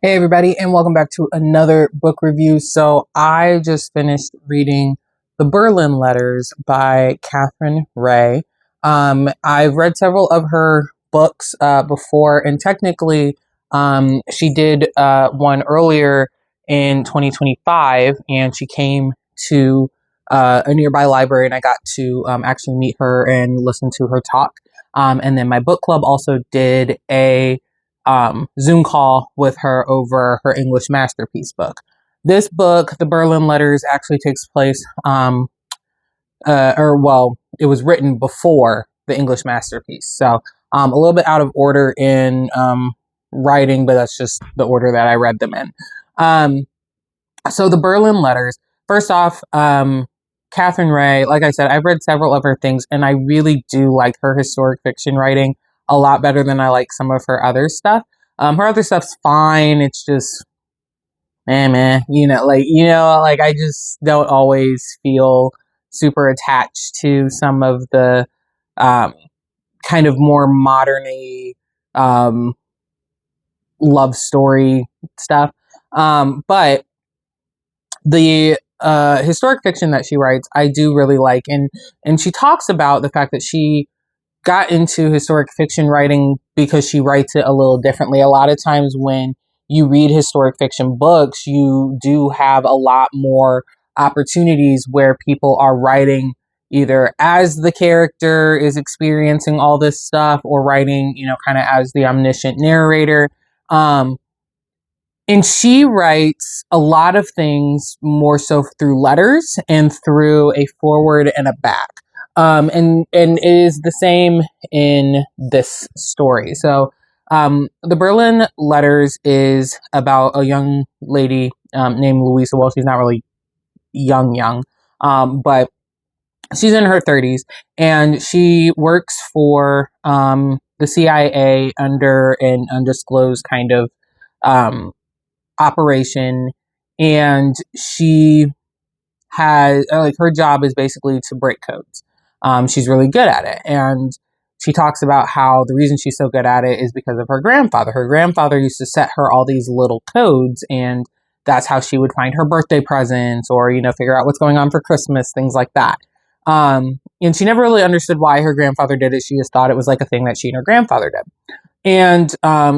Hey everybody, and welcome back to another book review. So I just finished reading The Berlin Letters by Katherine Reay. I've read several of her books before, and technically she did one earlier in 2025, and she came to a nearby library, and I got to actually meet her and listen to her talk. And then my book club also did a Zoom call with her over her English masterpiece book. This book, The Berlin Letters, actually takes place, it was written before the English masterpiece. So a little bit out of order in writing, but that's just the order that I read them in. So The Berlin Letters, first off, Katherine Reay, like I said, I've read several of her things, and I really do like her historic fiction writing a lot better than I like some of her other stuff. Her other stuff's fine. It's just, like I just don't always feel super attached to some of the kind of more modern-y love story stuff. But the historic fiction that she writes, I do really like, and she talks about the fact that she got into historic fiction writing because she writes it a little differently. A lot of times when you read historic fiction books, you do have a lot more opportunities where people are writing either as the character is experiencing all this stuff or writing, kind of as the omniscient narrator. And she writes a lot of things more so through letters and through a forward and a back. And it is the same in this story. So the Berlin Letters is about a young lady named Louisa. Well, she's not really young, but she's in her 30s, and she works for the CIA under an undisclosed kind of operation, and she has her job is basically to break codes. She's really good at it, and she talks about how the reason she's so good at it is because of her grandfather. Her grandfather used to set her all these little codes, and that's how she would find her birthday presents or figure out what's going on for Christmas, things like that. And she never really understood why her grandfather did it. She just thought it was like a thing that she and her grandfather did. And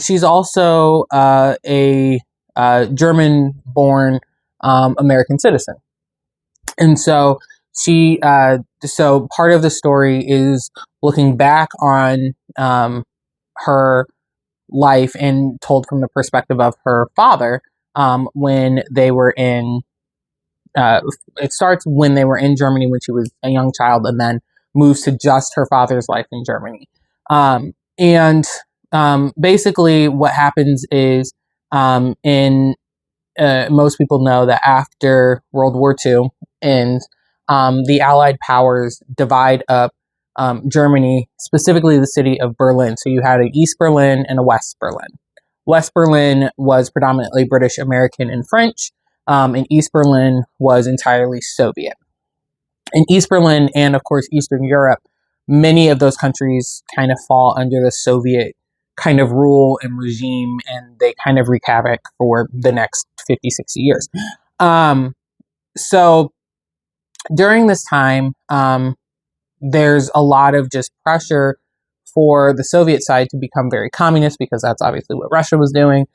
she's also a German-born American citizen. And so so part of the story is looking back on her life and told from the perspective of her father when they were in, it starts when they were in Germany when she was a young child, and then moves to just her father's life in Germany. And basically what happens is in most people know that after World War II ends, the Allied powers divide up Germany, specifically the city of Berlin. So you had an East Berlin and a West Berlin. West Berlin was predominantly British, American, and French, and East Berlin was entirely Soviet. In East Berlin and, of course, Eastern Europe, many of those countries kind of fall under the Soviet kind of rule and regime, and they kind of wreak havoc for the next 50, 60 years. So during this time, there's a lot of just pressure for the Soviet side to become very communist, because that's obviously what Russia was doing.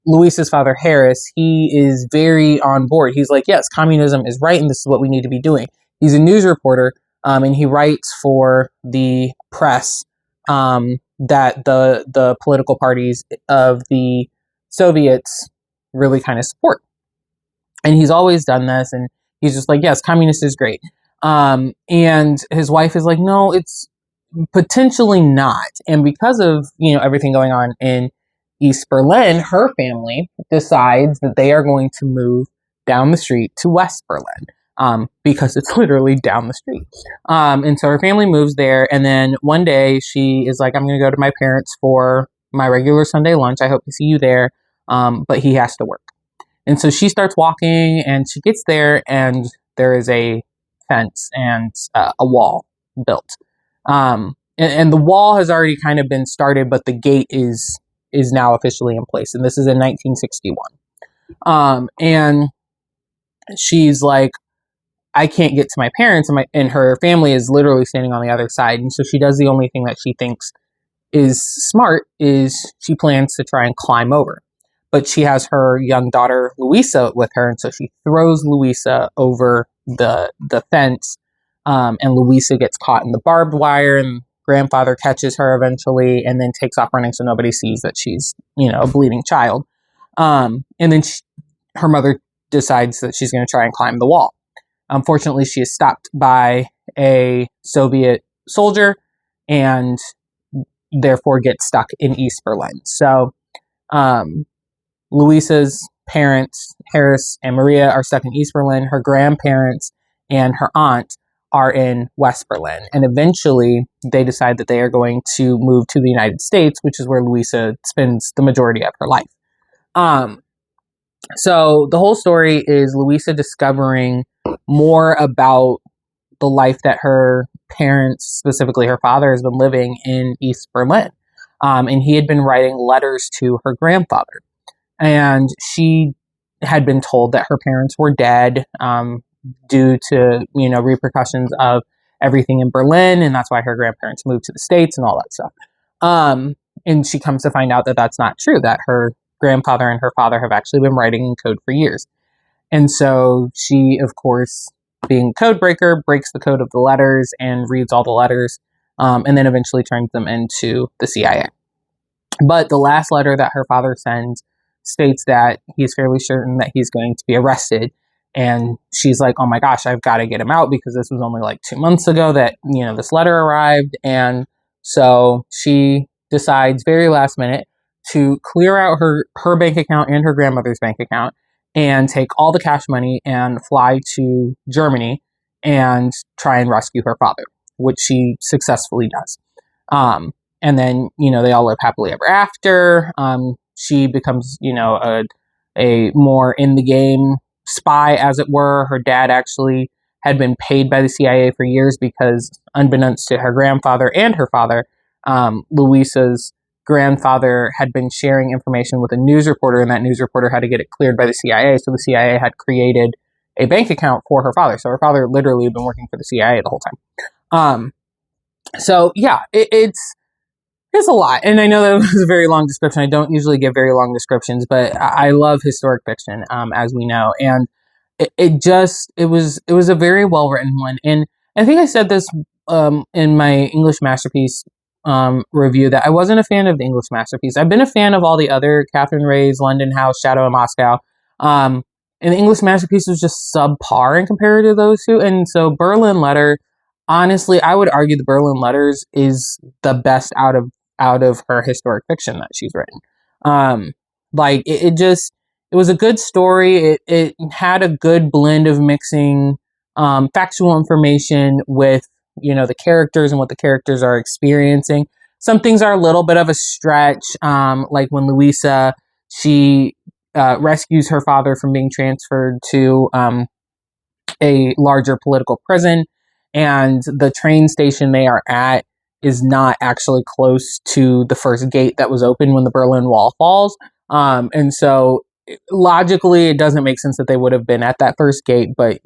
Louisa's father, Harris, he is very on board. He's like, yes, communism is right, and this is what we need to be doing. He's a news reporter, and he writes for the press that the political parties of the Soviets really kind of support. And he's always done this, and he's just like, yes, communist is great. And his wife is like, no, it's potentially not. And because of, everything going on in East Berlin, her family decides that they are going to move down the street to West Berlin, because it's literally down the street. And so her family moves there, and then one day she is like, I'm going to go to my parents for my regular Sunday lunch. I hope to see you there, but he has to work. And so she starts walking, and she gets there, and there is a fence and a wall built. and the wall has already kind of been started, but the gate is now officially in place, and this is in 1961. And she's like, I can't get to my parents, and her family is literally standing on the other side. And so she does the only thing that she thinks is smart, is she plans to try and climb over. But she has her young daughter Louisa with her, and so she throws Louisa over the fence, and Louisa gets caught in the barbed wire, and grandfather catches her eventually, and then takes off running so nobody sees that she's, a bleeding child. And then her mother decides that she's going to try and climb the wall. Unfortunately, she is stopped by a Soviet soldier and therefore gets stuck in East Berlin. So Louisa's parents, Harris and Maria, are stuck in East Berlin. Her grandparents and her aunt are in West Berlin. And eventually they decide that they are going to move to the United States, which is where Louisa spends the majority of her life. So the whole story is Louisa discovering more about the life that her parents, specifically her father, has been living in East Berlin. And he had been writing letters to her grandfather. And she had been told that her parents were dead due to, repercussions of everything in Berlin. And that's why her grandparents moved to the States and all that stuff. And she comes to find out that that's not true, that her grandfather and her father have actually been writing in code for years. And so she, of course, being code breaker, breaks the code of the letters and reads all the letters, and then eventually turns them into the CIA. But the last letter that her father sends states that he's fairly certain that he's going to be arrested. And she's like, oh my gosh, I've got to get him out, because this was only like 2 months ago that, this letter arrived. And so she decides very last minute to clear out her bank account and her grandmother's bank account and take all the cash money and fly to Germany and try and rescue her father, which she successfully does. And then, they all live happily ever after. She becomes, a more in the game spy, as it were. Her dad actually had been paid by the CIA for years because, unbeknownst to her grandfather and her father, Louisa's grandfather had been sharing information with a news reporter, and that news reporter had to get it cleared by the CIA. So the CIA had created a bank account for her father. So her father literally had been working for the CIA the whole time. So yeah, it's a lot. And I know that was a very long description. I don't usually give very long descriptions, but I love historic fiction, as we know. And it was a very well written one. And I think I said this in my English masterpiece review, that I wasn't a fan of the English masterpiece. I've been a fan of all the other Catherine Reay's, London House, Shadow of Moscow. And the English masterpiece was just subpar in compared to those two. And so Berlin Letter, honestly, I would argue the Berlin Letters is the best out of her historic fiction that she's written. It was a good story. It had a good blend of mixing factual information with, the characters and what the characters are experiencing. Some things are a little bit of a stretch, like when Louisa, she rescues her father from being transferred to a larger political prison, and the train station they are at is not actually close to the first gate that was open when the Berlin Wall falls. And so logically, it doesn't make sense that they would have been at that first gate, but,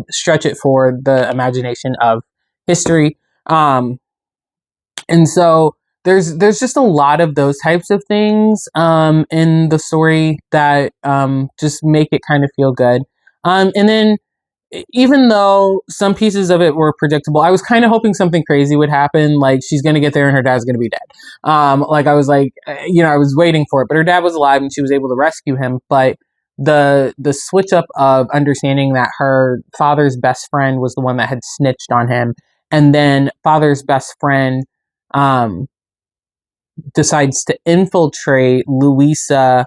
stretch it for the imagination of history. And so there's just a lot of those types of things in the story that just make it kind of feel good. And then, even though some pieces of it were predictable, I was kind of hoping something crazy would happen. Like, she's going to get there and her dad's going to be dead. I was waiting for it, but her dad was alive and she was able to rescue him. But the switch up of understanding that her father's best friend was the one that had snitched on him, and then father's best friend decides to infiltrate Louisa,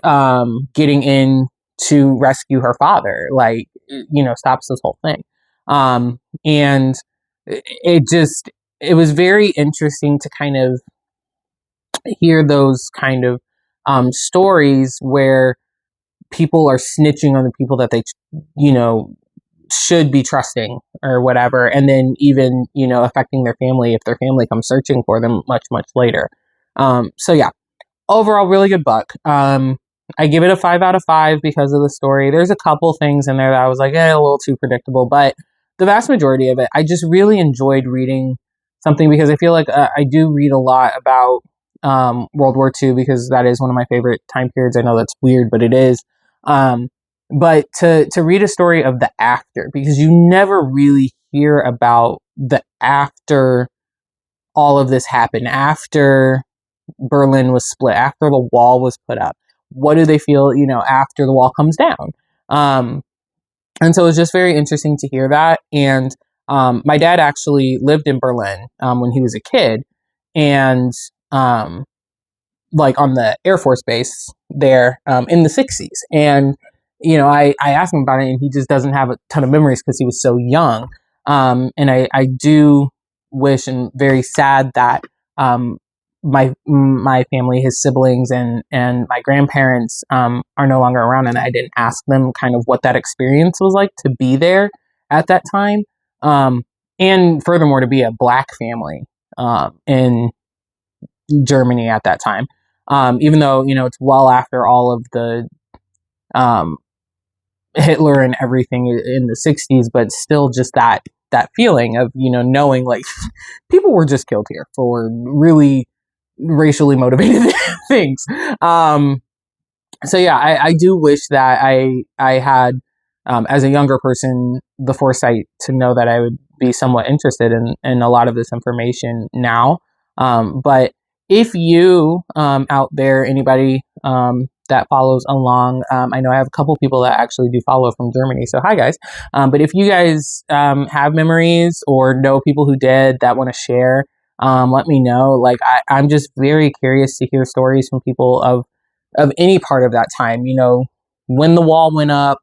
getting in to rescue her father, stops this whole thing. And it was very interesting to kind of hear those kind of stories where people are snitching on the people that they, should be trusting or whatever, and then even, you know, affecting their family if their family comes searching for them much, much later. So yeah, overall, really good book. I give it a 5 out of 5 because of the story. There's a couple things in there that I was like, a little too predictable, but the vast majority of it, I just really enjoyed reading something because I feel like I do read a lot about World War II because that is one of my favorite time periods. I know that's weird, but it is. But to read a story of the after, because you never really hear about the after all of this happened, after Berlin was split, after the wall was put up. What do they feel, you know, after the wall comes down? And so it was just very interesting to hear that. And my dad actually lived in Berlin when he was a kid, and like on the Air Force base there in the 60s. And, you know, I asked him about it, and he just doesn't have a ton of memories because he was so young. And I do wish and very sad that my family, his siblings and my grandparents are no longer around, and I didn't ask them kind of what that experience was like to be there at that time. And furthermore, to be a Black family in Germany at that time. Even though, you know, it's well after all of the Hitler and everything in the 60s, but still just that feeling of, you know, knowing like people were just killed here for really racially motivated things. So yeah, I do wish that I had, as a younger person, the foresight to know that I would be somewhat interested in a lot of this information now. But if you out there, anybody that follows along, I know I have a couple people that actually do follow from Germany. So hi guys. But if you guys have memories or know people who did that want to share, let me know. Like I'm just very curious to hear stories from people of any part of that time, you know, when the wall went up,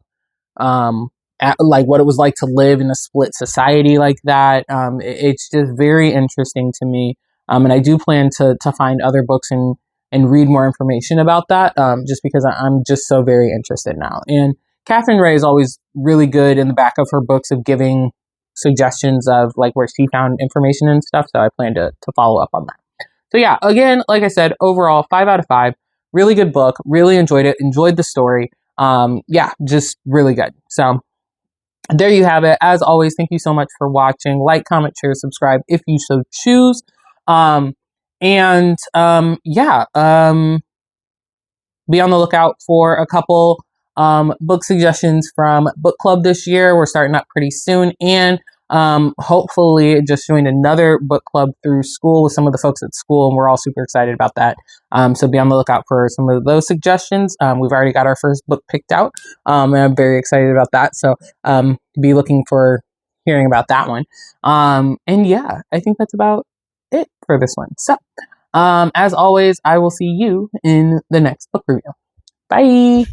like what it was like to live in a split society like that. It's just very interesting to me. And I do plan to find other books and read more information about that, just because I'm just so very interested now. And Katherine Reay is always really good in the back of her books of giving suggestions of like where she found information and stuff. So I plan to follow up on that. So yeah, again, like I said, overall 5 out of 5. Really good book. Really enjoyed it. Enjoyed the story. Yeah, just really good. So there you have it. As always, thank you so much for watching. Like, comment, share, subscribe if you so choose. Yeah, be on the lookout for a couple book suggestions from book club this year. We're starting up pretty soon, and hopefully just joined another book club through school with some of the folks at school, and we're all super excited about that. So be on the lookout for some of those suggestions. We've already got our first book picked out, and I'm very excited about that. So be looking for hearing about that one. And yeah, I think that's about it for this one. So as always, I will see you in the next book review. Bye!